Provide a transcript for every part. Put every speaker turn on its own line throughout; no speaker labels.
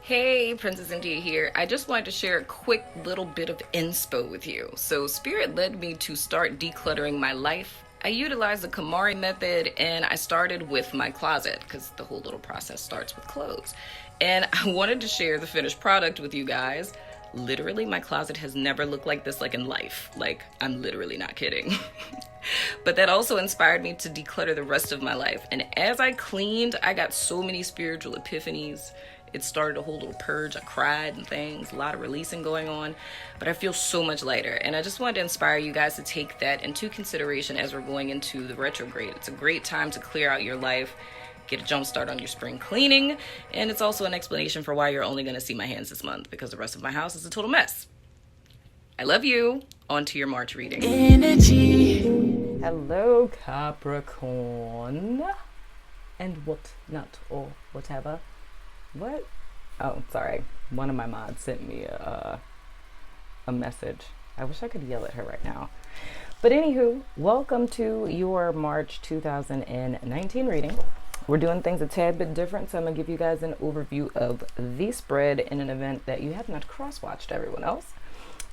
Hey, Princess India here. I just wanted to share a quick little bit of inspo with you. So, Spirit led me to start decluttering my life. I utilized the Kamari method and I started with my closet because the whole little process starts with clothes. And I wanted to share the finished product with you guys. Literally, my closet has never looked like this, like in life. Like, I'm literally not kidding. But that also inspired me to declutter the rest of my life. And as I cleaned, I got so many spiritual epiphanies. It started a whole little purge. I cried and things, a lot of releasing going on, but I feel so much lighter. And I just wanted to inspire you guys to take that into consideration as we're going into the retrograde. It's a great time to clear out your life, get a jump start on your spring cleaning, and it's also an explanation for why you're only going to see my hands this month, because the rest of my house is a total mess. I love you. On to your March reading.
Energy. Hello, Capricorn. And what not or whatever. What? Oh, sorry. One of my mods sent me a message. I wish I could yell at her right now. But anywho, welcome to your March 2019 reading. We're doing things a tad bit different, so I'm going to give you guys an overview of the spread in an event that you have not cross-watched everyone else.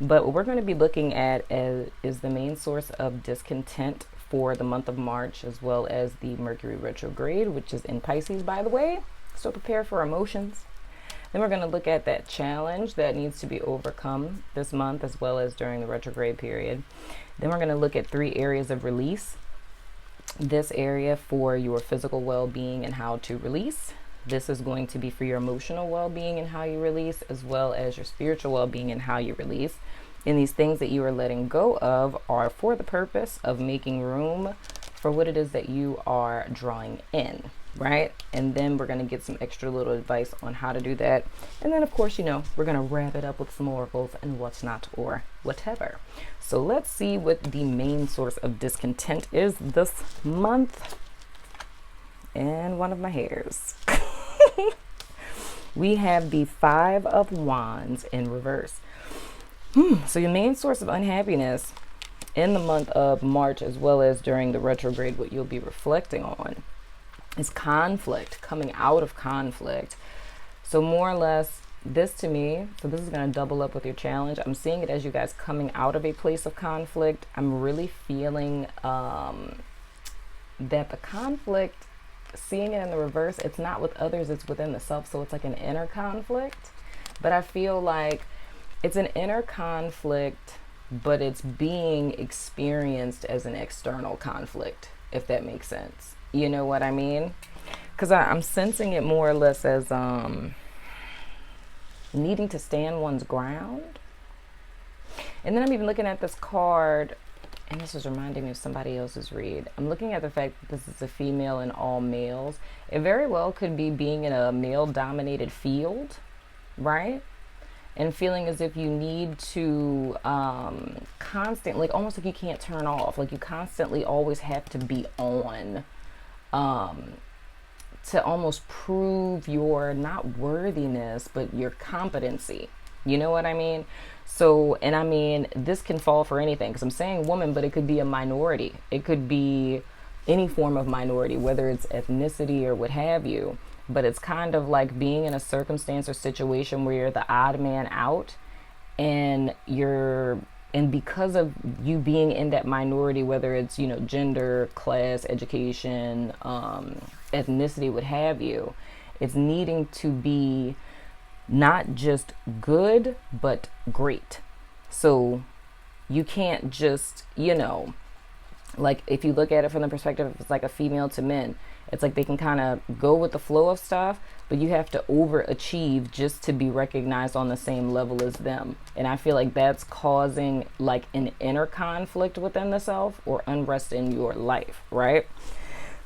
But what we're going to be looking at is the main source of discontent for the month of March, as well as the Mercury retrograde, which is in Pisces, by the way. So prepare for emotions. Then we're going to look at that challenge that needs to be overcome this month, as well as during the retrograde period. Then we're going to look at 3 areas of release. This area for your physical well-being and how to release. This is going to be for your emotional well-being and how you release, as well as your spiritual well-being and how you release. And these things that you are letting go of are for the purpose of making room for what it is that you are drawing in. Right? And then we're going to get some extra little advice on how to do that. And then, of course, we're going to wrap it up with some oracles and what's not or whatever. So let's see what the main source of discontent is this month. And one of my hairs. We have the 5 of Wands in reverse. So your main source of unhappiness in the month of March, as well as during the retrograde, what you'll be reflecting on is conflict, coming out of conflict. So more or less, this to me, so this is going to double up with your challenge. I'm seeing it as you guys coming out of a place of conflict. I'm really feeling that the conflict, seeing it in the reverse, it's not with others, it's within the self. So it's like an inner conflict. But I feel like it's an inner conflict, but it's being experienced as an external conflict, if that makes sense. You know what I mean? Because I'm sensing it more or less as needing to stand one's ground. And then I'm even looking at this card, and this is reminding me of somebody else's read. I'm looking at the fact that this is a female and all males. It very well could be being in a male-dominated field, right? And feeling as if you need to constantly, like almost like you can't turn off, like you constantly always have to be on. To almost prove your not worthiness, but your competency. You know what I mean? So, and I mean, this can fall for anything, because I'm saying woman, but it could be a minority. It could be any form of minority, whether it's ethnicity or what have you. But it's kind of like being in a circumstance or situation where you're the odd man out, and because of you being in that minority, whether it's, gender, class, education, ethnicity, what have you, it's needing to be not just good, but great. So you can't just, like if you look at it from the perspective, if it's like a female to men, it's like they can kind of go with the flow of stuff, but you have to overachieve just to be recognized on the same level as them. And I feel like that's causing like an inner conflict within the self or unrest in your life, right?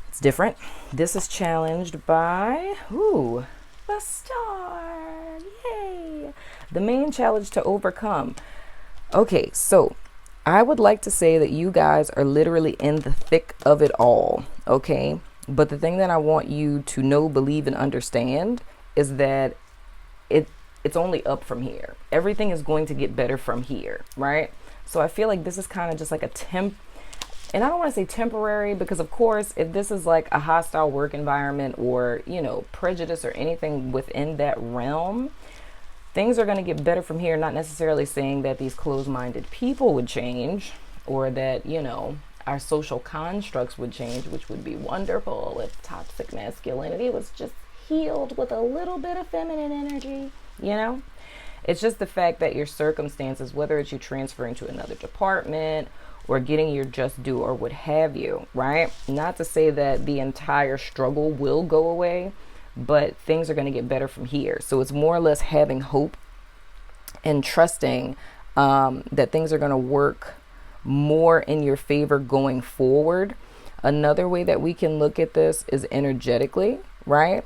It's different. This is challenged by, the star. Yay. The main challenge to overcome. Okay, so I would like to say that you guys are literally in the thick of it all, okay? But the thing that I want you to know, believe, and understand is that it's only up from here. Everything is going to get better from here, right? So I feel like this is kind of just like and I don't want to say temporary, because of course, if this is like a hostile work environment or, you know, prejudice or anything within that realm, things are going to get better from here. Not necessarily saying that these closed-minded people would change, or that, you know, our social constructs would change, which would be wonderful if toxic masculinity was just healed with a little bit of feminine energy, you know? It's just the fact that your circumstances, whether it's you transferring to another department or getting your just due or what have you, right? Not to say that the entire struggle will go away, but things are going to get better from here. So it's more or less having hope and trusting that things are going to work more in your favor going forward. Another way that we can look at this is energetically, right?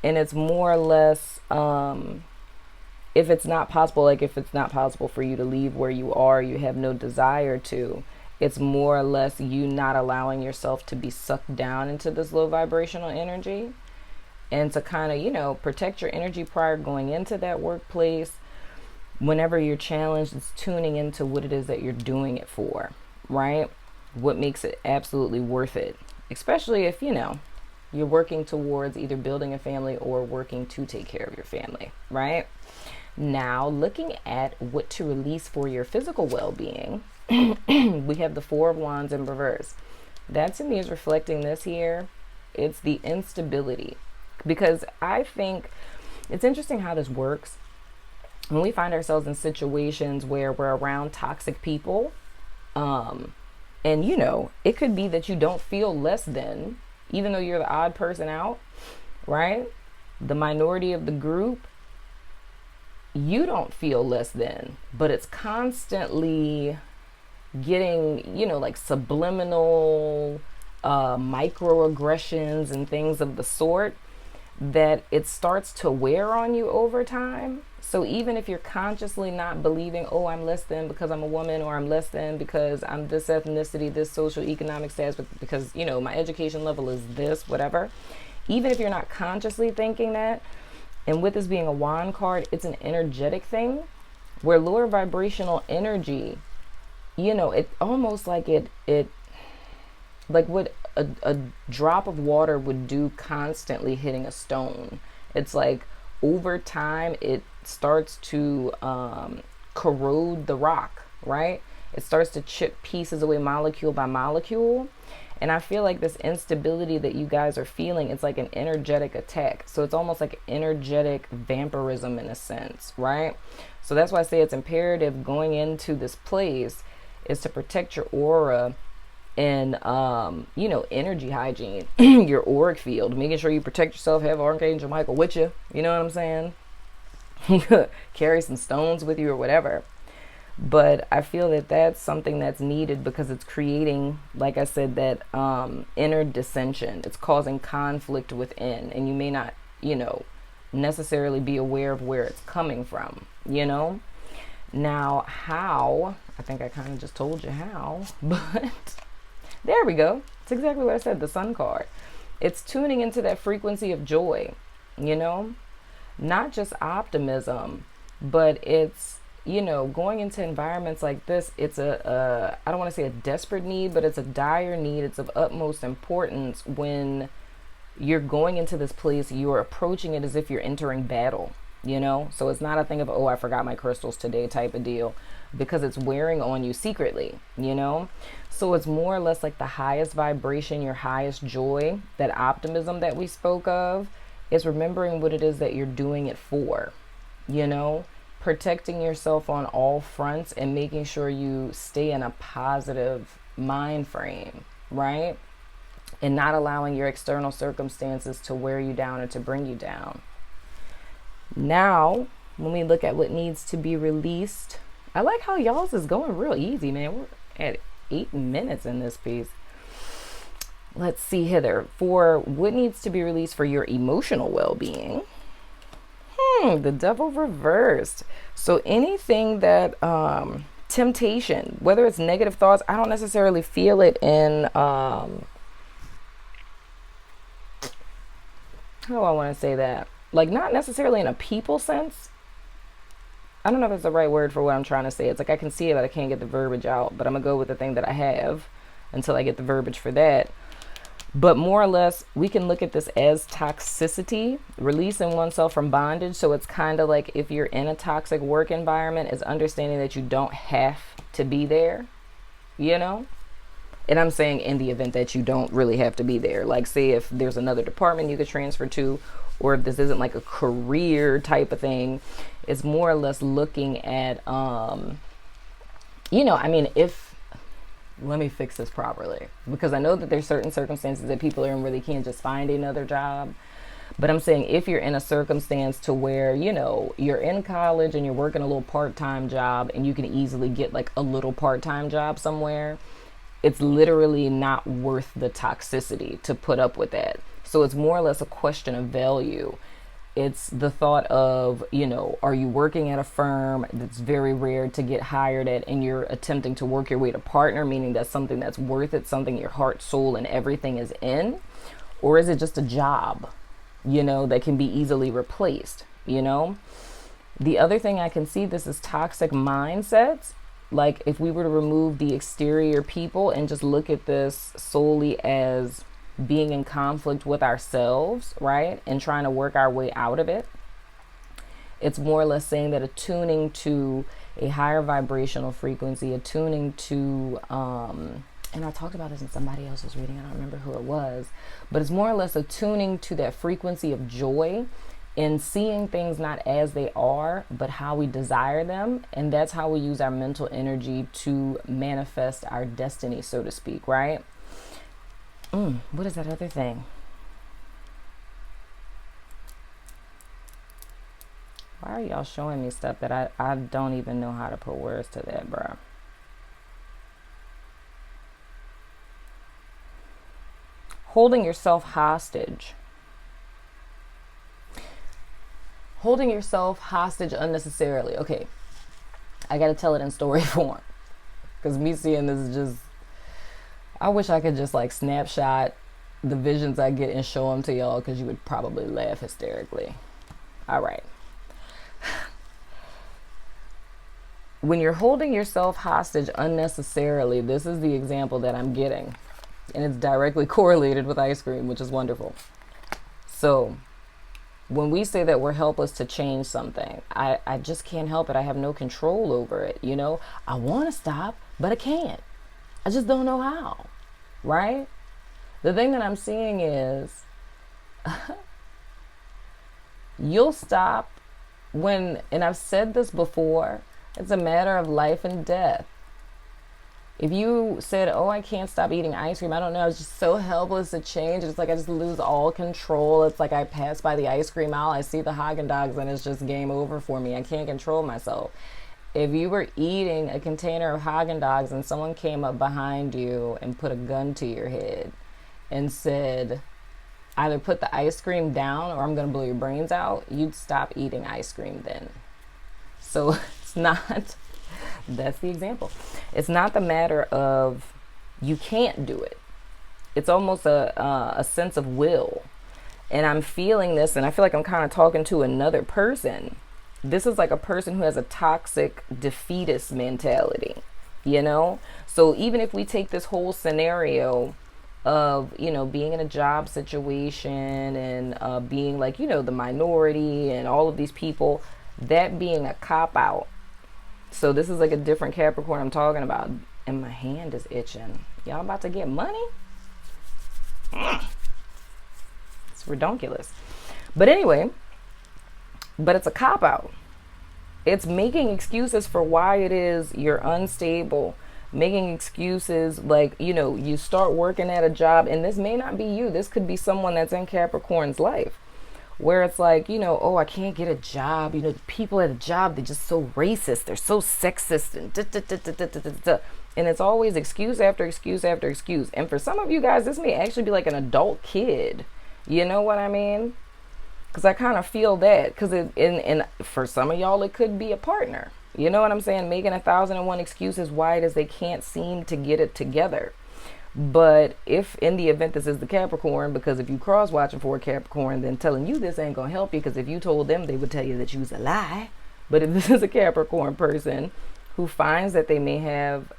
And it's more or less, if it's not possible, like if it's not possible for you to leave where you are, you have no desire to, it's more or less you not allowing yourself to be sucked down into this low vibrational energy, and to kind of, you know, protect your energy prior going into that workplace. Whenever you're challenged, it's tuning into what it is that you're doing it for, right? What makes it absolutely worth it, especially if, you know, you're working towards either building a family or working to take care of your family, right? Now, looking at what to release for your physical well-being, we have the Four of Wands in reverse. That to me is reflecting this here. It's the instability, because I think it's interesting how this works. When we find ourselves in situations where we're around toxic people, and you know, it could be that you don't feel less than, even though you're the odd person out, right? The minority of the group, you don't feel less than, but it's constantly getting, you know, like subliminal microaggressions and things of the sort, that it starts to wear on you over time. So even if you're consciously not believing, oh, I'm less than because I'm a woman, or I'm less than because I'm this ethnicity, this social economic status, because, you know, my education level is this, whatever. Even if you're not consciously thinking that, and with this being a wand card, it's an energetic thing where lower vibrational energy, you know, it almost like it like what a drop of water would do constantly hitting a stone. It's like over time, it starts to corrode the rock, right? It starts to chip pieces away molecule by molecule. And I feel like this instability that you guys are feeling, it's like an energetic attack. So it's almost like energetic vampirism in a sense, right? So that's why I say it's imperative going into this place is to protect your aura and, you know, energy hygiene, your auric field, making sure you protect yourself, have Archangel Michael with you. You know what I'm saying? Carry some stones with you or whatever. But I feel that that's something that's needed because it's creating, like I said, that inner dissension. It's causing conflict within, and you may not, you know, necessarily be aware of where it's coming from, you know? Now, how? I think I kind of just told you how, but there we go. It's exactly what I said, the Sun card. It's tuning into that frequency of joy, you know? Not just optimism, but it's, you know, going into environments like this, it's I don't want to say a desperate need, but it's a dire need. It's of utmost importance when you're going into this place, you're approaching it as if you're entering battle, you know? So it's not a thing of, oh, I forgot my crystals today type of deal, because it's wearing on you secretly, you know? So it's more or less like the highest vibration, your highest joy, that optimism that we spoke of, is remembering what it is that you're doing it for, you know? Protecting yourself on all fronts and making sure you stay in a positive mind frame, right? And not allowing your external circumstances to wear you down or to bring you down. Now, when we look at what needs to be released, I like how y'all's is going real easy, man. We're at 8 minutes in this piece. Let's see, Heather, for what needs to be released for your emotional well-being. The Devil reversed. So anything that temptation, whether it's negative thoughts, I don't necessarily feel it in how do I want to say that? Like, not necessarily in a people sense. I don't know if that's the right word for what I'm trying to say. It's like I can see it, but I can't get the verbiage out. But I'm going to go with the thing that I have. until I get the verbiage for that. But more or less, we can look at this as toxicity, releasing oneself from bondage. So it's kind of like if you're in a toxic work environment, is understanding that you don't have to be there, you know? And I'm saying in the event that you don't really have to be there. Like, say if there's another department you could transfer to, or if this isn't like a career type of thing, it's more or less looking at, you know, I mean, let me fix this properly, because I know that there's certain circumstances that people are in where they can't just find another job. But I'm saying if you're in a circumstance to where, you know, you're in college and you're working a little part-time job and you can easily get like a little part-time job somewhere, it's literally not worth the toxicity to put up with that. So it's more or less a question of value. It's the thought of, you know, are you working at a firm that's very rare to get hired at, and you're attempting to work your way to partner, meaning that's something that's worth it, something your heart, soul, and everything is in? Or is it just a job, you know, that can be easily replaced, you know? The other thing I can see, this is toxic mindsets. Like if we were to remove the exterior people and just look at this solely as being in conflict with ourselves, right? And trying to work our way out of it. It's more or less saying that attuning to a higher vibrational frequency, attuning to, and I talked about this in somebody else's reading, I don't remember who it was, but it's more or less attuning to that frequency of joy and seeing things not as they are, but how we desire them. And that's how we use our mental energy to manifest our destiny, so to speak, right? What is that other thing? Why are y'all showing me stuff that I don't even know how to put words to that, bro? Holding yourself hostage. Holding yourself hostage unnecessarily. Okay, I gotta tell it in story form, because me seeing this is just, I wish I could just like snapshot the visions I get and show them to y'all, because you would probably laugh hysterically. All right. When you're holding yourself hostage unnecessarily, this is the example that I'm getting. And it's directly correlated with ice cream, which is wonderful. So when we say that we're helpless to change something, I just can't help it. I have no control over it. You know, I want to stop, but I can't. I just don't know how, right? The thing that I'm seeing is you'll stop when, and I've said this before, it's a matter of life and death. If you said, oh, I can't stop eating ice cream, I don't know, I was just so helpless to change. It's like I just lose all control. It's like I pass by the ice cream aisle, I see the Haagen-Dazs, and it's just game over for me. I can't control myself. If you were eating a container of Haagen-Dazs and someone came up behind you and put a gun to your head and said, either put the ice cream down or I'm going to blow your brains out, you'd stop eating ice cream then. So it's not, that's the example. It's not the matter of you can't do it. It's almost a sense of will. And I'm feeling this, and I feel like I'm kind of talking to another person. This is like a person who has a toxic defeatist mentality, you know? So even if we take this whole scenario of, you know, being in a job situation and being like, you know, the minority and all of these people, that being a cop-out. So this is like a different Capricorn I'm talking about. And my hand is itching. Y'all about to get money? It's redonkulous. But anyway, but it's a cop-out. It's making excuses for why it is you're unstable. Making excuses like, you know, you start working at a job, and this may not be you. This could be someone that's in Capricorn's life, where it's like, you know, oh, I can't get a job. You know, the people at a job, they're just so racist. They're so sexist and da. And it's always excuse after excuse after excuse. And for some of you guys, this may actually be like an adult kid. You know what I mean? Because I kind of feel that. Because and for some of y'all, it could be a partner. You know what I'm saying? Making 1,001 excuses why it is they can't seem to get it together. But if in the event this is the Capricorn, because if you cross watching for a Capricorn, then telling you this ain't going to help you, because if you told them, they would tell you that you was a lie. But if this is a Capricorn person who finds that they may have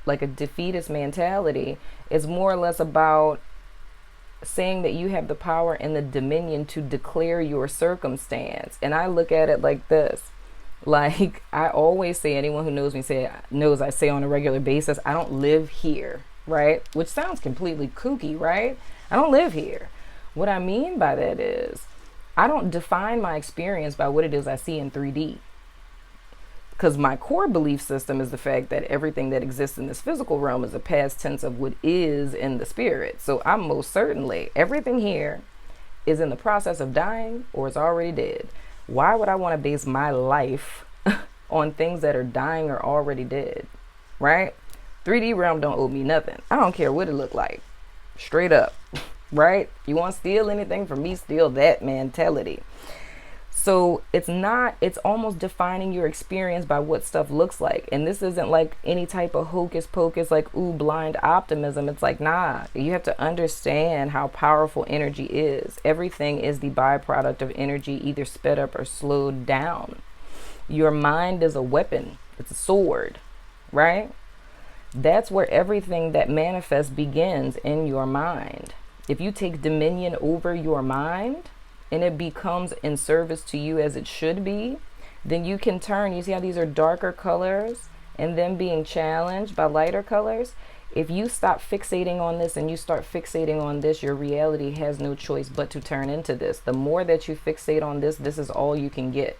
like a defeatist mentality, is more or less about saying that you have the power and the dominion to declare your circumstance. And I look at it like this. Like I always say, anyone who knows me knows I say on a regular basis, I don't live here, right? Which sounds completely kooky, right? I don't live here. What I mean by that is I don't define my experience by what it is I see in 3D. Because my core belief system is the fact that everything that exists in this physical realm is a past tense of what is in the spirit. So I'm most certainly, everything here is in the process of dying or is already dead. Why would I want to base my life on things that are dying or already dead, right? 3D realm don't owe me nothing. I don't care what it look like. Straight up, right? You want to steal anything from me, steal that mentality. So it's almost defining your experience by what stuff looks like. And this isn't like any type of hocus pocus, like, ooh, blind optimism. It's like, nah, you have to understand how powerful energy is. Everything is the byproduct of energy, either sped up or slowed down. Your mind is a weapon. It's a sword, right? That's where everything that manifests begins, in your mind. If you take dominion over your mind, and it becomes in service to you as it should be, then you can turn. You see how these are darker colors and then being challenged by lighter colors? If you stop fixating on this and you start fixating on this, your reality has no choice but to turn into this. The more that you fixate on this, this is all you can get.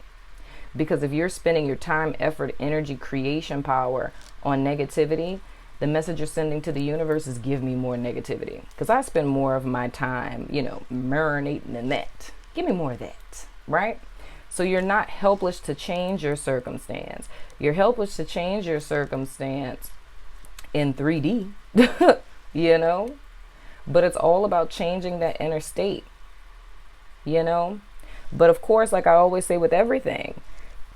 Because if you're spending your time, effort, energy, creation power on negativity, the message you're sending to the universe is give me more negativity. Because I spend more of my time, marinating in that. Give me more of that, right? So you're not helpless to change your circumstance. You're helpless to change your circumstance in 3D, but it's all about changing that inner state, But of course, like I always say with everything,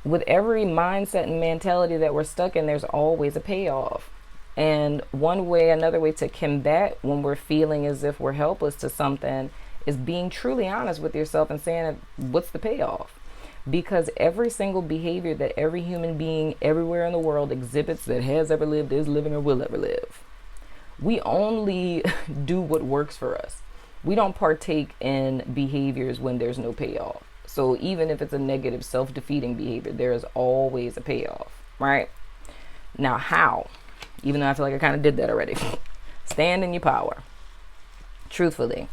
with every mindset and mentality that we're stuck in, there's always a payoff. And another way to combat when we're feeling as if we're helpless to something is being truly honest with yourself and saying, what's the payoff? Because every single behavior that every human being everywhere in the world exhibits, that has ever lived, is living, or will ever live, we only do what works for us. We don't partake in behaviors when there's no payoff. So even if it's a negative, self-defeating behavior, there is always a payoff, right? Now, how? Even though I feel like I kind of did that already. Stand in your power. Truthfully.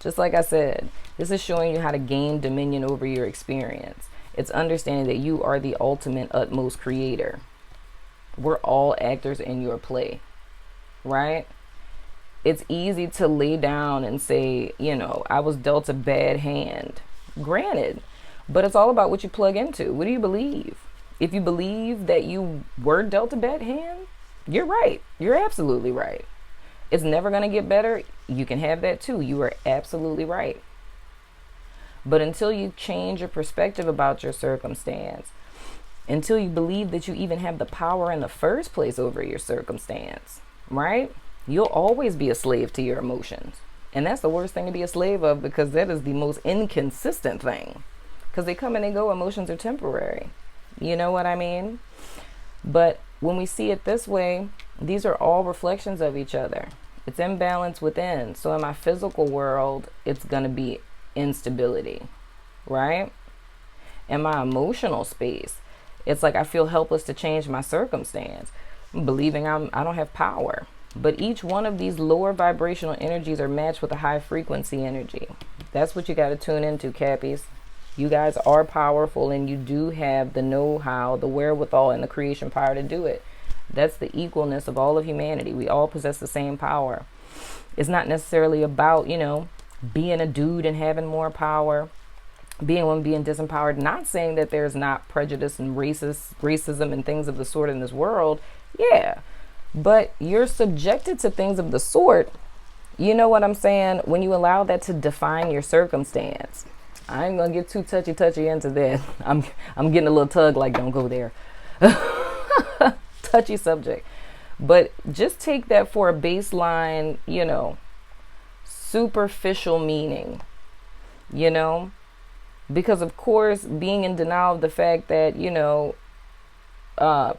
Just like I said, this is showing you how to gain dominion over your experience. It's understanding that you are the ultimate, utmost creator. We're all actors in your play, right? It's easy to lay down and say, I was dealt a bad hand. Granted, but it's all about what you plug into. What do you believe? If you believe that you were dealt a bad hand, you're right. You're absolutely right. It's never going to get better. You can have that too. You are absolutely right. But until you change your perspective about your circumstance, until you believe that you even have the power in the first place over your circumstance, right? You'll always be a slave to your emotions. And that's the worst thing to be a slave of, because that is the most inconsistent thing. Because they come and they go. Emotions are temporary. You know what I mean? But when we see it this way, these are all reflections of each other. It's imbalance within. So in my physical world, it's going to be instability, right? In my emotional space, it's like I feel helpless to change my circumstance, believing I don't have power. But each one of these lower vibrational energies are matched with a high frequency energy. That's what you got to tune into, Cappies. You guys are powerful, and you do have the know-how, the wherewithal, and the creation power to do it. That's the equalness of all of humanity. We all possess the same power. It's not necessarily about, being a dude and having more power, being one being disempowered. Not saying that there's not prejudice and racism and things of the sort in this world. Yeah. But you're subjected to things of the sort. You know what I'm saying? When you allow that to define your circumstance. I ain't gonna get too touchy into that. I'm getting a little tug, like, don't go there. Touchy subject. But just take that for a baseline, superficial meaning, because of course, being in denial of the fact that,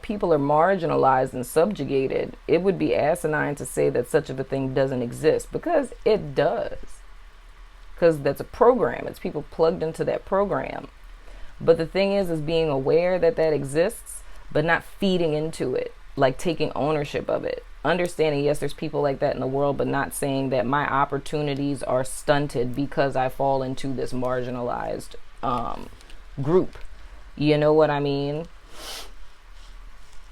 people are marginalized and subjugated, it would be asinine to say that such of a thing doesn't exist, because it does. Because that's a program. It's people plugged into that program. But the thing is being aware that that exists, but not feeding into it, like taking ownership of it. Understanding, yes, there's people like that in the world, but not saying that my opportunities are stunted because I fall into this marginalized group. You know what I mean?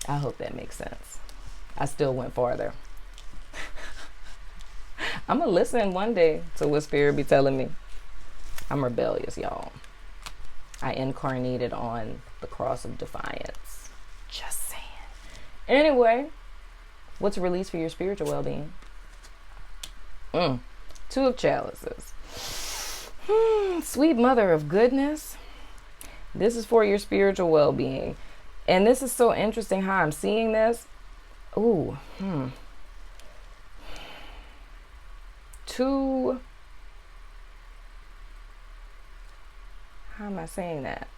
I hope that makes sense. I still went farther. I'm gonna listen one day to what Spirit be telling me. I'm rebellious, y'all. I incarnated on the cross of defiance. Just saying. Anyway, what's released for your spiritual well-being? Two of Chalices. Sweet Mother of Goodness. This is for your spiritual well-being. And this is so interesting how I'm seeing this. How am I saying that?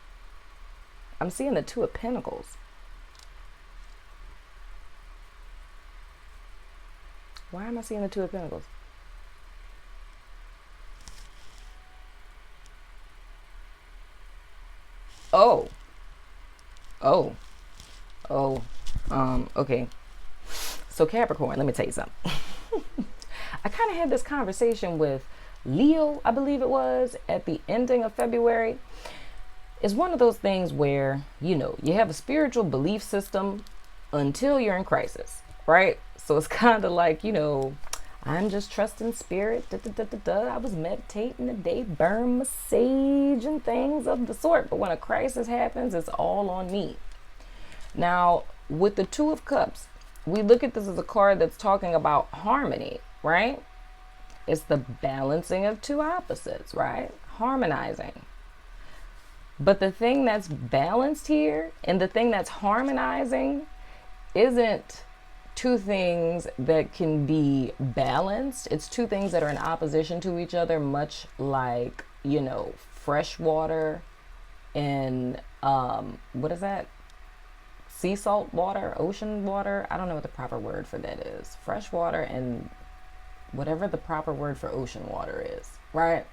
I'm seeing the Two of Pentacles. Why am I seeing the Two of Pentacles? Okay. So Capricorn, let me tell you something. I kind of had this conversation with Leo, I believe it was, at the ending of February. It's one of those things where, you have a spiritual belief system until you're in crisis, right? So it's kind of like, I'm just trusting spirit. I was meditating today, burn my sage and things of the sort. But when a crisis happens, it's all on me. Now, with the Two of Cups, we look at this as a card that's talking about harmony, right? It's the balancing of two opposites, right? Harmonizing. But the thing that's balanced here and the thing that's harmonizing isn't two things that can be balanced. It's two things that are in opposition to each other, much like, fresh water and, what is that? Sea salt water, ocean water. I don't know what the proper word for that is. Fresh water and whatever the proper word for ocean water is, right?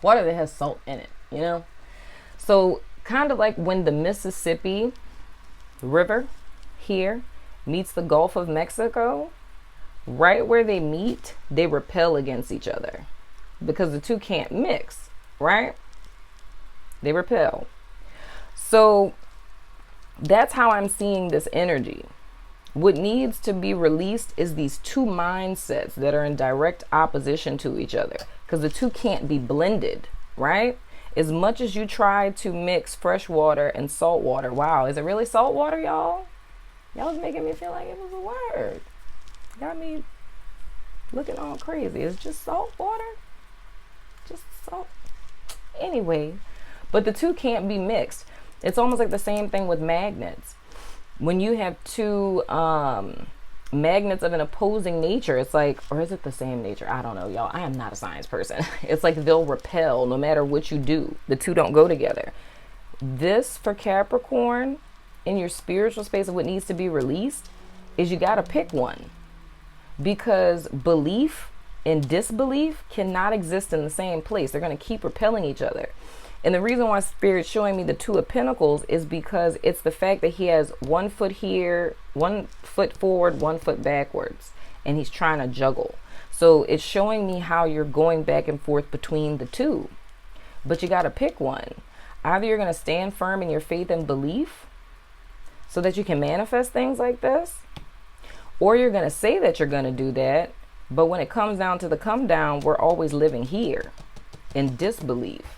Water that has salt in it, So kind of like when the Mississippi River here meets the Gulf of Mexico, right where they meet, they repel against each other because the two can't mix, right? They repel. So that's how I'm seeing this energy. What needs to be released is these two mindsets that are in direct opposition to each other, because the two can't be blended, right? As much as you try to mix fresh water and salt water. Wow, is it really salt water, y'all? Y'all was making me feel like it was a word. Got me looking all crazy. It's just salt water? Just salt? Anyway, but the two can't be mixed. It's almost like the same thing with magnets. When you have two magnets of an opposing nature, it's like, or is it the same nature? I don't know, y'all. I am not a science person. It's like they'll repel no matter what you do. The two don't go together. This for Capricorn, in your spiritual space of what needs to be released, is you got to pick one. Because belief and disbelief cannot exist in the same place. They're going to keep repelling each other. And the reason why Spirit's showing me the Two of Pentacles is because it's the fact that he has 1 foot here, 1 foot forward, 1 foot backwards, and he's trying to juggle. So it's showing me how you're going back and forth between the two, but you got to pick one. Either you're going to stand firm in your faith and belief so that you can manifest things like this, or you're going to say that you're going to do that, but when it comes down to the come down, we're always living here in disbelief.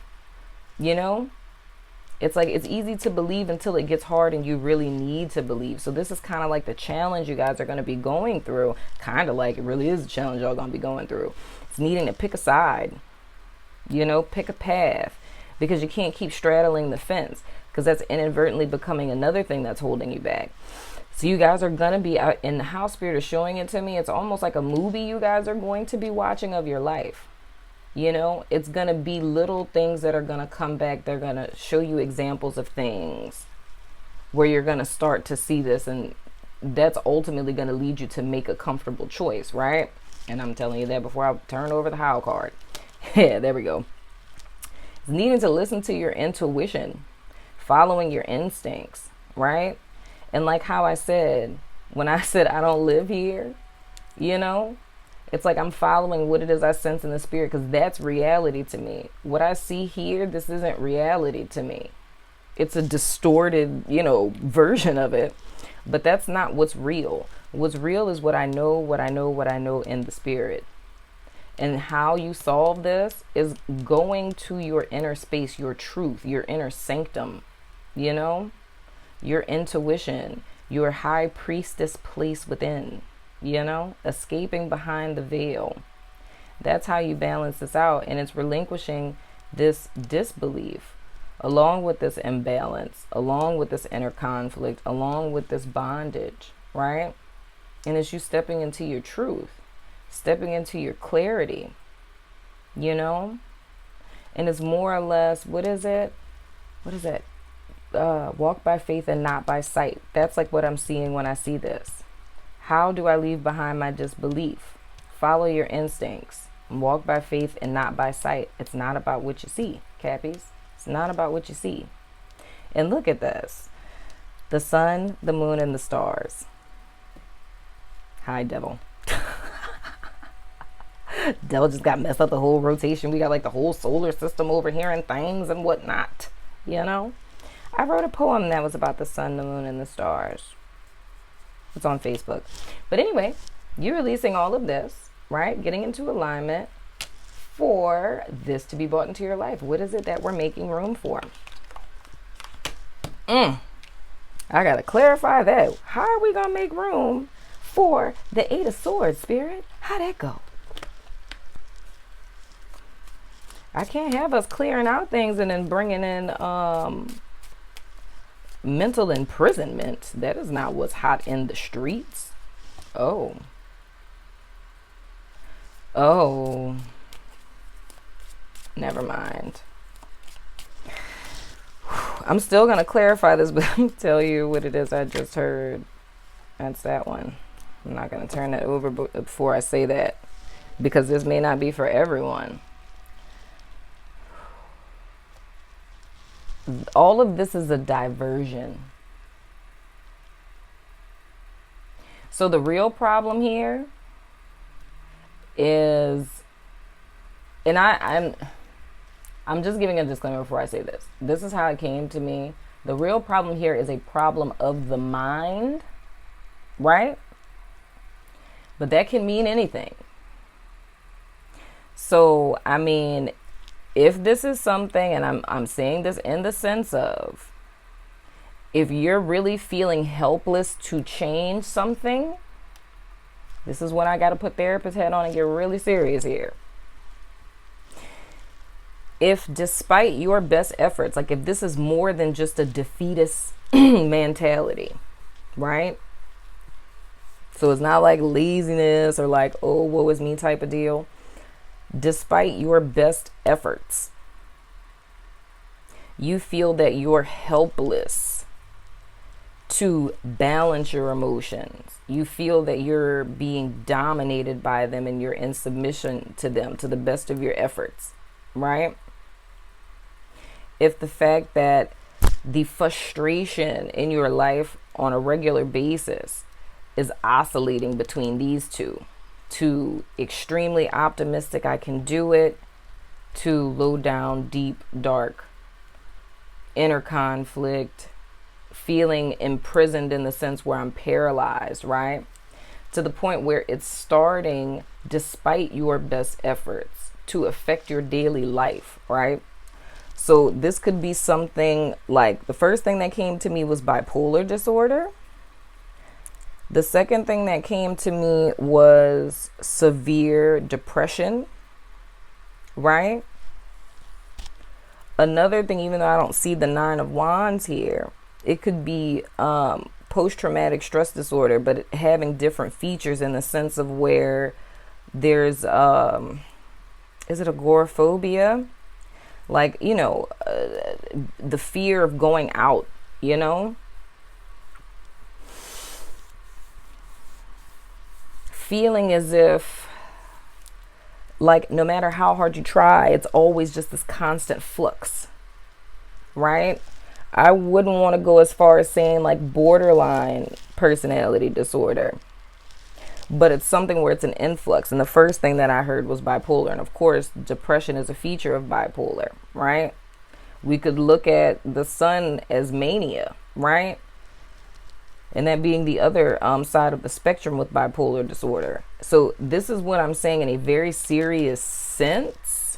It's like it's easy to believe until it gets hard and you really need to believe. So this is kind of like the challenge you guys are going to be going through. Kind of like it really is a challenge y'all going to be going through. It's needing to pick a side, pick a path, because you can't keep straddling the fence, because that's inadvertently becoming another thing that's holding you back. So you guys are going to be out in the house. Spirit is showing it to me. It's almost like a movie you guys are going to be watching of your life. It's going to be little things that are going to come back. They're going to show you examples of things where you're going to start to see this, and that's ultimately going to lead you to make a comfortable choice, right? And I'm telling you that before I turn over the how card. Yeah, there we go. It's needing to listen to your intuition, following your instincts, right? And like how I said, when I said I don't live here, you know, it's like I'm following what it is I sense in the spirit, because that's reality to me. What I see here, this isn't reality to me. It's a distorted, you know, version of it, but that's not what's real. What's real is what I know, what I know, what I know in the spirit. And how you solve this is going to your inner space, your truth, your inner sanctum, you know, your intuition, your high priestess place within, you know, escaping behind the veil. That's how you balance this out. And it's relinquishing this disbelief, along with this imbalance, along with this inner conflict, along with this bondage, right? And it's you stepping into your truth, stepping into your clarity, you know? And it's more or less, what is it? Walk by faith and not by sight. That's like what I'm seeing when I see this. How do I leave behind my disbelief? Follow your instincts. Walk by faith and not by sight. It's not about what you see, Cappies. It's not about what you see. And look at this. The sun, the moon, and the stars. Hi, devil. Devil just got messed up the whole rotation. We got like the whole solar system over here and things and whatnot, you know? I wrote a poem that was about the sun, the moon, and the stars. It's on Facebook. But anyway, you're releasing all of this, right? Getting into alignment for this to be brought into your life. What is it that we're making room for? I got to clarify that. How are we going to make room for the Eight of Swords, Spirit? How'd that go? I can't have us clearing out things and then bringing in mental imprisonment. That is not what's hot in the streets. Oh, never mind. I'm still going to clarify this, but I'll tell you what it is I just heard. That's that one. I'm not going to turn that over before I say that, because this may not be for everyone. All of this is a diversion. So the real problem here is, and I'm just giving a disclaimer before I say this. This is how it came to me. The real problem here is a problem of the mind, right? But that can mean anything. So, I mean, if this is something, and I'm saying this in the sense of, if you're really feeling helpless to change something, this is when I got to put therapist head on and get really serious here. If despite your best efforts, like if this is more than just a defeatist mentality, right? So it's not like laziness or like, oh, woe is me type of deal. Despite your best efforts, you feel that you're helpless to balance your emotions. You feel that you're being dominated by them and you're in submission to them to the best of your efforts, right? If the fact that the frustration in your life on a regular basis is oscillating between these two, to extremely optimistic, I can do it, to low down, deep, dark, inner conflict, feeling imprisoned in the sense where I'm paralyzed, right? To the point where it's starting, despite your best efforts, to affect your daily life, right? So this could be something like, the first thing that came to me was bipolar disorder. The second thing that came to me was severe depression, right? Another thing, even though I don't see the Nine of Wands here, it could be post-traumatic stress disorder, but having different features in the sense of where there's, is it agoraphobia? Like, you know, the fear of going out, you know? feeling as if, like, no matter how hard you try, it's always just this constant flux, right? I wouldn't want to go as far as saying like borderline personality disorder, but it's something where it's an influx. And the first thing that I heard was bipolar. And of course, depression is a feature of bipolar, right? We could look at the sun as mania, right? And that being the other side of the spectrum with bipolar disorder. So this is what I'm saying in a very serious sense,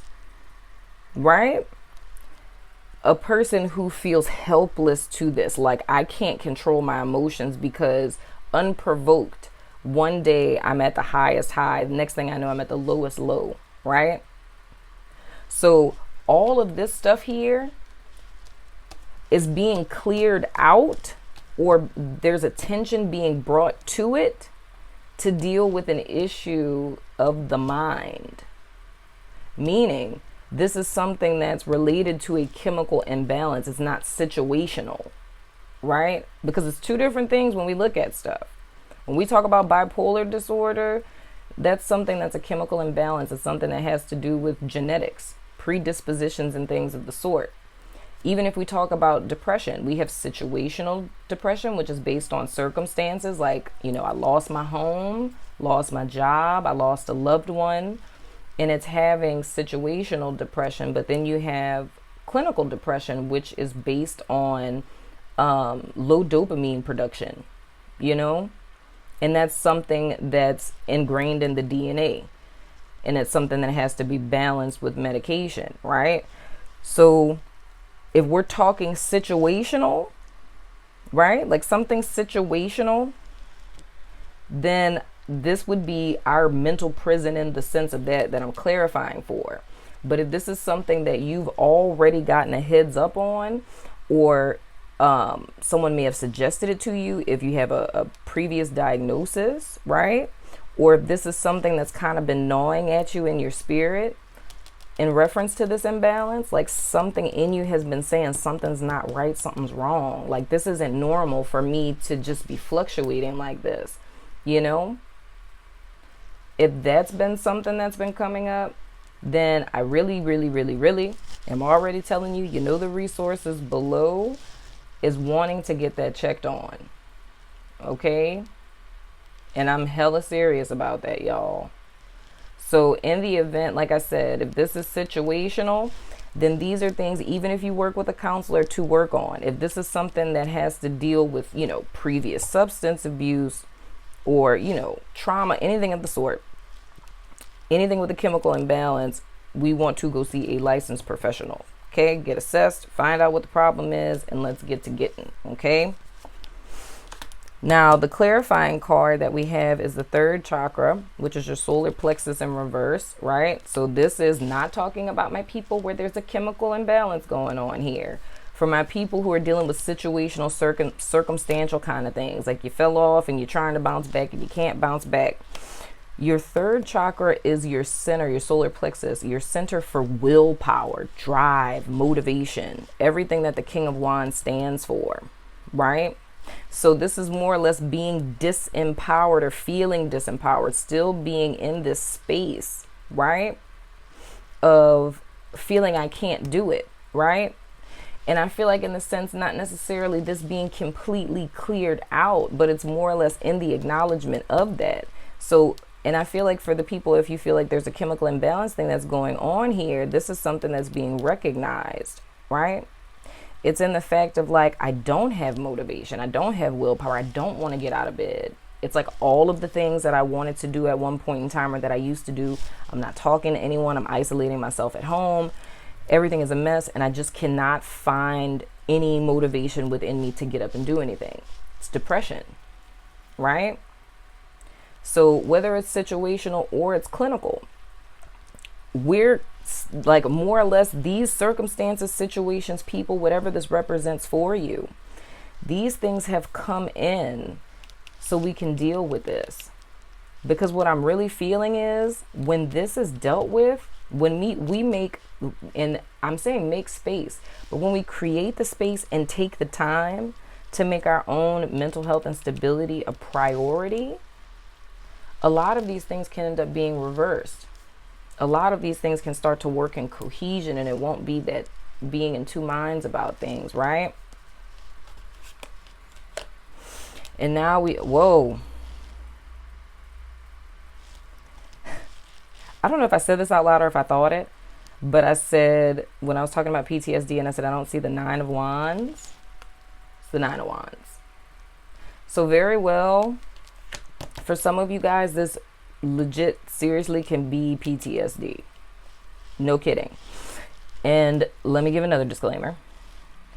right? A person who feels helpless to this, like I can't control my emotions because unprovoked, one day I'm at the highest high, the next thing I know I'm at the lowest low, right? So all of this stuff here is being cleared out, or there's attention being brought to it to deal with an issue of the mind. Meaning, this is something that's related to a chemical imbalance. It's not situational, right? Because it's two different things when we look at stuff. When we talk about bipolar disorder, that's something that's a chemical imbalance. It's something that has to do with genetics, predispositions, and things of the sort. Even if we talk about depression, we have situational depression, which is based on circumstances like, I lost my home, lost my job, I lost a loved one, and it's having situational depression. But then you have clinical depression, which is based on low dopamine production, and that's something that's ingrained in the DNA, and it's something that has to be balanced with medication, right? So if we're talking situational, right, like something situational, then this would be our mental prison in the sense of that I'm clarifying for. But if this is something that you've already gotten a heads up on, or someone may have suggested it to you, if you have a previous diagnosis, right? Or if this is something that's kind of been gnawing at you in your spirit in reference to this imbalance, like something in you has been saying something's not right, something's wrong. Like this isn't normal for me to just be fluctuating like this, If that's been something that's been coming up, then I really, really, really, really am already telling you, the resources below is wanting to get that checked on. Okay? And I'm hella serious about that, y'all. So in the event, like I said, if this is situational, then these are things, even if you work with a counselor, to work on. If this is something that has to deal with, previous substance abuse or, trauma, anything of the sort, anything with a chemical imbalance, we want to go see a licensed professional. Okay, get assessed, find out what the problem is, and let's get to getting. Okay. Now, the clarifying card that we have is the third chakra, which is your solar plexus in reverse, right? So this is not talking about my people where there's a chemical imbalance going on here. For my people who are dealing with situational, circumstantial kind of things, like you fell off and you're trying to bounce back and you can't bounce back. Your third chakra is your center, your solar plexus, your center for willpower, drive, motivation, everything that the King of Wands stands for, right? So this is more or less being disempowered or feeling disempowered, still being in this space, right? Of feeling I can't do it, right? And I feel like in the sense, not necessarily this being completely cleared out, but it's more or less in the acknowledgement of that. So, and I feel like for the people, if you feel like there's a chemical imbalance thing that's going on here, this is something that's being recognized, right? It's in the fact of like, I don't have motivation. I don't have willpower. I don't want to get out of bed. It's like all of the things that I wanted to do at one point in time or that I used to do. I'm not talking to anyone. I'm isolating myself at home. Everything is a mess. And I just cannot find any motivation within me to get up and do anything. It's depression, right? So whether it's situational or it's clinical, we're like more or less these circumstances, situations, people, whatever this represents for you, these things have come in so we can deal with this. Because what I'm really feeling is when this is dealt with, when we make, and I'm saying make space, but when we create the space and take the time to make our own mental health and stability a priority, a lot of these things can end up being reversed. A lot of these things can start to work in cohesion, and it won't be that being in two minds about things, right? And now whoa. I don't know if I said this out loud or if I thought it, but I said, when I was talking about PTSD, and I said, I don't see the 9 of Wands. It's the 9 of Wands. So very well, for some of you guys, this legit, seriously can be PTSD. No kidding. And let me give another disclaimer.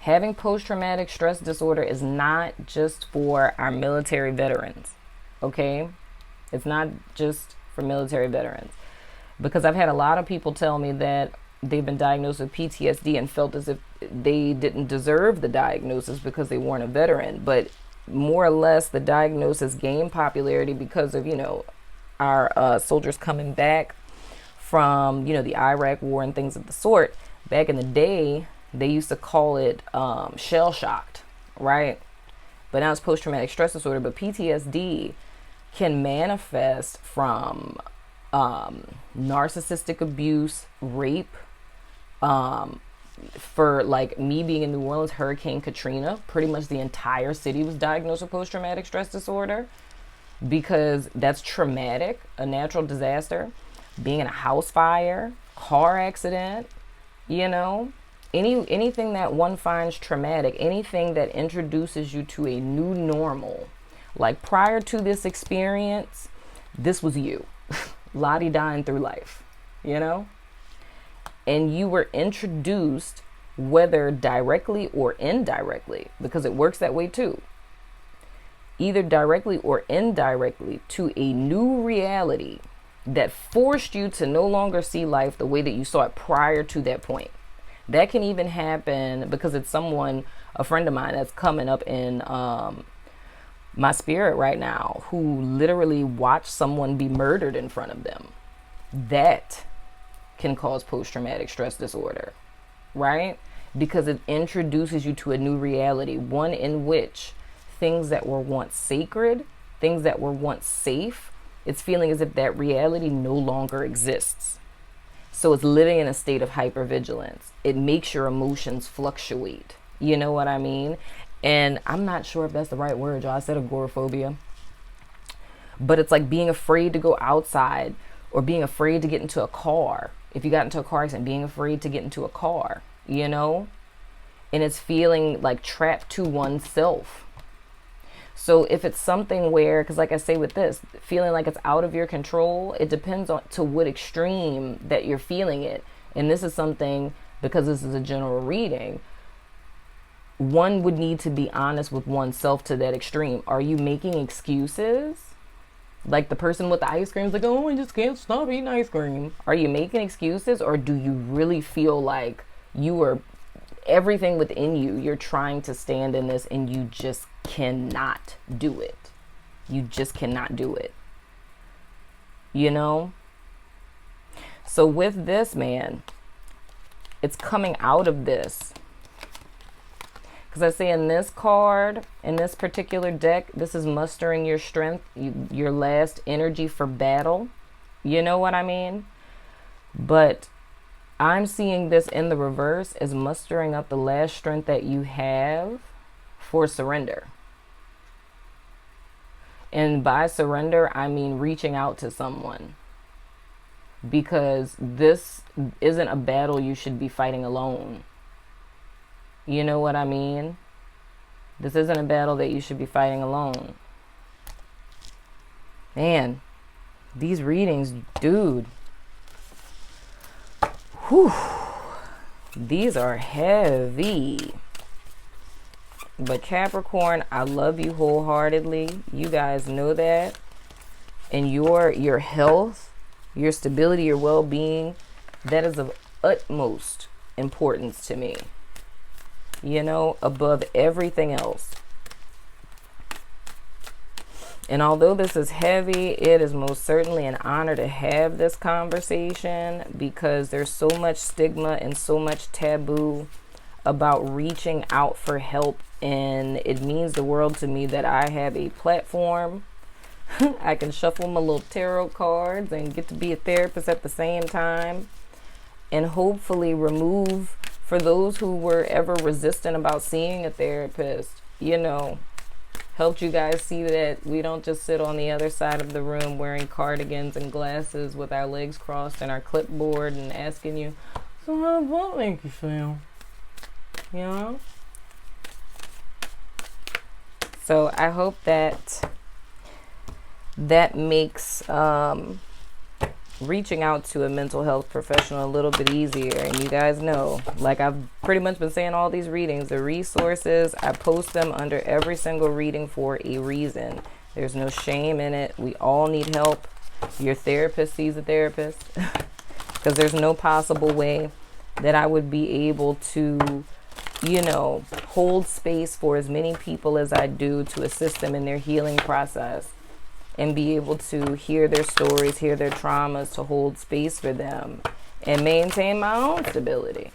Having post-traumatic stress disorder is not just for our military veterans, okay? It's not just for military veterans. Because I've had a lot of people tell me that they've been diagnosed with PTSD and felt as if they didn't deserve the diagnosis because they weren't a veteran. But more or less, the diagnosis gained popularity because of, our soldiers coming back from, the Iraq war and things of the sort. Back in the day, they used to call it shell-shocked, right? But now it's post-traumatic stress disorder. But PTSD can manifest from narcissistic abuse, rape. For like me being in New Orleans, Hurricane Katrina, pretty much the entire city was diagnosed with post-traumatic stress disorder because that's traumatic, a natural disaster, being in a house fire, car accident, anything that one finds traumatic, anything that introduces you to a new normal. Like prior to this experience, this was you. Lottie dying through life, and you were introduced, whether directly or indirectly, because it works that way too, either directly or indirectly, to a new reality that forced you to no longer see life the way that you saw it prior to that point. That can even happen because it's a friend of mine that's coming up in my spirit right now, who literally watched someone be murdered in front of them. That can cause post-traumatic stress disorder, right? Because it introduces you to a new reality, one in which things that were once sacred, things that were once safe, it's feeling as if that reality no longer exists. So it's living in a state of hypervigilance. It makes your emotions fluctuate. You know what I mean? And I'm not sure if that's the right word, y'all. I said agoraphobia. But it's like being afraid to go outside, or being afraid to get into a car. If you got into a car accident, being afraid to get into a car, And it's feeling like trapped to oneself. So if it's something where, because like I say with this, feeling like it's out of your control, it depends on to what extreme that you're feeling it. And this is something, because this is a general reading, one would need to be honest with oneself to that extreme. Are you making excuses? Like the person with the ice cream is like, oh, I just can't stop eating ice cream. Are you making excuses, or do you really feel like you are everything within you? You're trying to stand in this and you just cannot do it. You just cannot do it. So with this, man, it's coming out of this. Because I say in this card, in this particular deck, this is mustering your strength, your last energy for battle. You know what I mean? But I'm seeing this in the reverse as mustering up the last strength that you have for surrender. And by surrender, I mean reaching out to someone. Because this isn't a battle you should be fighting alone. You know what I mean? This isn't a battle that you should be fighting alone. Man, these readings, dude. Whew. These are heavy. But Capricorn, I love you wholeheartedly. You guys know that. And your health, your stability, your well-being, that is of utmost importance to me. Above everything else. And although this is heavy, it is most certainly an honor to have this conversation, because there's so much stigma and so much taboo about reaching out for help. And it means the world to me that I have a platform I can shuffle my little tarot cards and get to be a therapist at the same time, and hopefully remove, for those who were ever resistant about seeing a therapist, helped you guys see that we don't just sit on the other side of the room wearing cardigans and glasses with our legs crossed and our clipboard and asking you, so how does that make you feel? So I hope that makes reaching out to a mental health professional a little bit easier. And you guys know, like I've pretty much been saying all these readings, the resources, I post them under every single reading for a reason. There's no shame in it. We all need help. Your therapist sees a therapist, because there's no possible way that I would be able to hold space for as many people as I do to assist them in their healing process, and be able to hear their stories, hear their traumas, to hold space for them and maintain my own stability,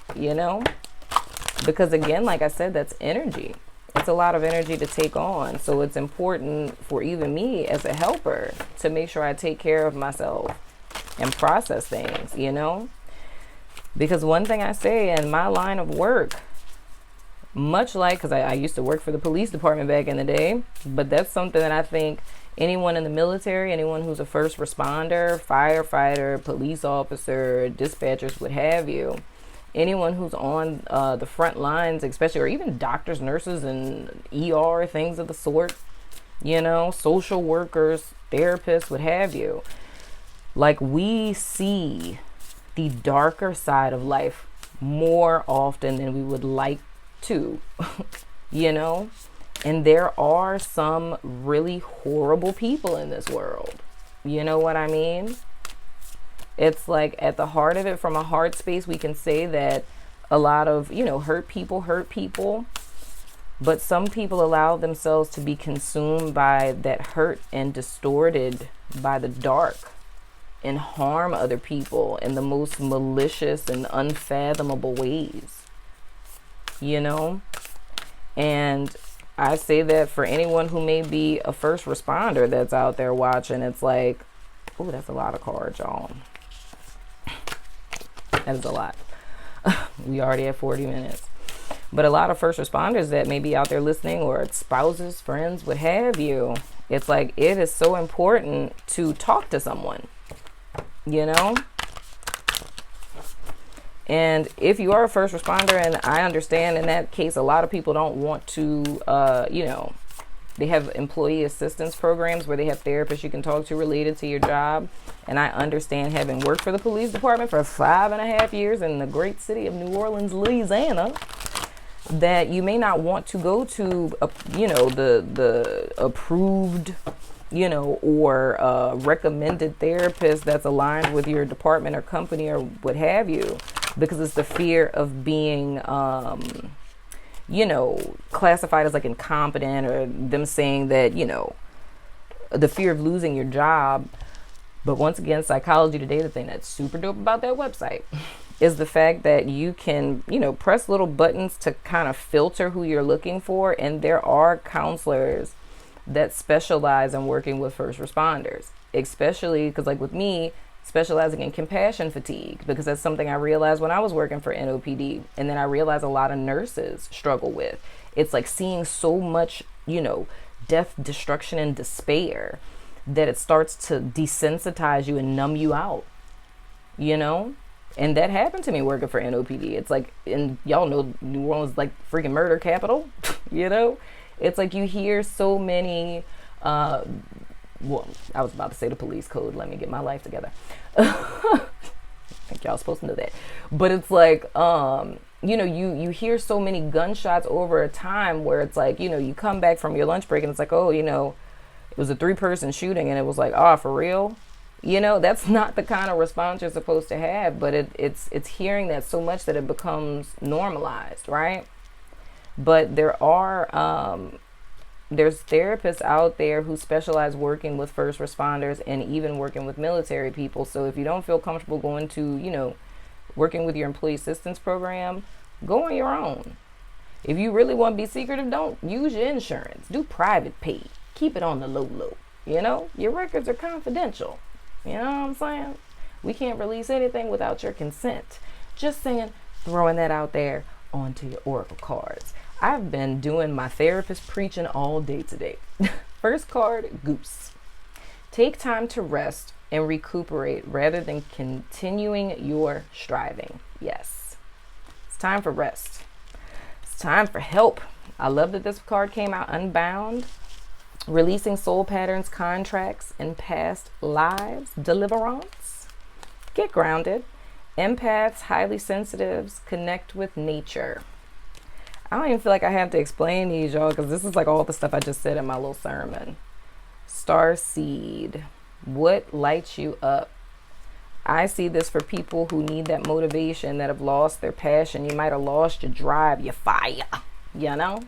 because again, like I said, that's energy. It's a lot of energy to take on. So it's important for even me as a helper to make sure I take care of myself and process things, because one thing I say in my line of work, much like, because I used to work for the police department back in the day, but that's something that I think anyone in the military, anyone who's a first responder, firefighter, police officer, dispatchers, what have you, anyone who's on the front lines, especially, or even doctors, nurses, and ER, things of the sort, social workers, therapists, what have you, like, we see the darker side of life more often than we would like to, and there are some really horrible people in this world. You know what I mean? It's like, at the heart of it, from a heart space, we can say that a lot of, hurt people, but some people allow themselves to be consumed by that hurt and distorted by the dark, and harm other people in the most malicious and unfathomable ways, and I say that for anyone who may be a first responder that's out there watching. It's like, oh, that's a lot of cards, y'all. That is a lot. We already have 40 minutes. But a lot of first responders that may be out there listening, or spouses, friends, what have you, it's like, it is so important to talk to someone, And if you are a first responder, and I understand in that case, a lot of people don't want to, they have employee assistance programs where they have therapists you can talk to related to your job. And I understand, having worked for the police department for 5.5 years in the great city of New Orleans, Louisiana, that you may not want to go to, the approved, or recommended therapist that's aligned with your department or company or what have you, because it's the fear of being, classified as like incompetent, or them saying that, the fear of losing your job. But once again, Psychology Today, the thing that's super dope about that website is the fact that you can, press little buttons to kind of filter who you're looking for. And there are counselors that specialize in working with first responders, especially because, like, with me, specializing in compassion fatigue, because that's something I realized when I was working for NOPD. And then I realized a lot of nurses struggle with. It's like seeing so much, death, destruction, and despair that it starts to desensitize you and numb you out, And that happened to me working for NOPD. It's like, and y'all know New Orleans is like freaking murder capital, It's like you hear so many, well, I was about to say the police code. Let me get my life together. I think y'all supposed to know that. But it's like, you hear so many gunshots over a time where it's like, you come back from your lunch break and it's like, oh, it was a 3-person shooting, and it was like, oh, for real? That's not the kind of response you're supposed to have, but it's hearing that so much that it becomes normalized, right? But there are, there's therapists out there who specialize working with first responders and even working with military people. So if you don't feel comfortable going to, working with your employee assistance program, go on your own. If you really want to be secretive, don't use your insurance. Do private pay. Keep it on the low. You know, your records are confidential. You know what I'm saying? We can't release anything without your consent. Just saying, throwing that out there onto your oracle cards. I've been doing my therapist preaching all day today. First card, Goose. Take time to rest and recuperate rather than continuing your striving. Yes, it's time for rest. It's time for help. I love that this card came out unbound. Releasing soul patterns, contracts, and past lives. Deliverance. Get grounded. Empaths, highly sensitives, connect with nature. I don't even feel like I have to explain these, y'all, because this is like all the stuff I just said in my little sermon. Star seed. What lights you up? I see this for people who need that motivation, that have lost their passion. You might have lost your drive, your fire, you know?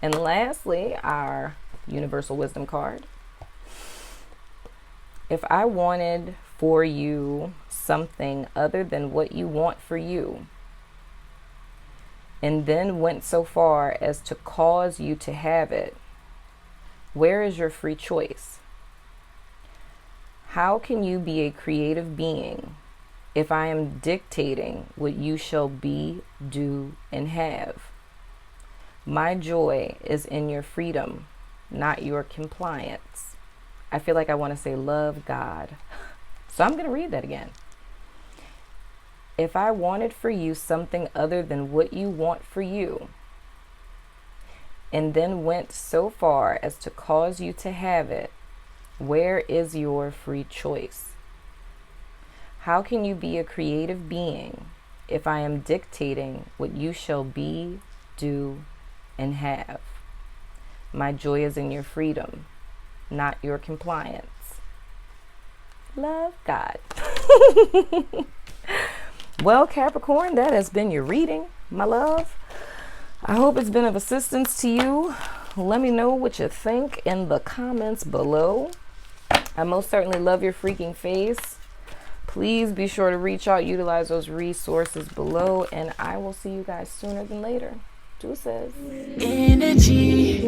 And lastly, our universal wisdom card. If I wanted for you something other than what you want for you, and then went so far as to cause you to have it, where is your free choice? How can you be a creative being if I am dictating what you shall be, do, and have? My joy is in your freedom, not your compliance. I feel like I want to say love God. So I'm going to read that again. If I wanted for you something other than what you want for you, and then went so far as to cause you to have it, where is your free choice? How can you be a creative being if I am dictating what you shall be, do, and have? My joy is in your freedom, not your compliance. Love God. Well, Capricorn, that has been your reading, my love. I hope it's been of assistance to you. Let me know what you think in the comments below. I most certainly love your freaking face. Please be sure to reach out, utilize those resources below, and I will see you guys sooner than later. Deuces.
Energy,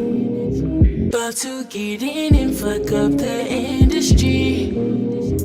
about to get in and fuck up the industry.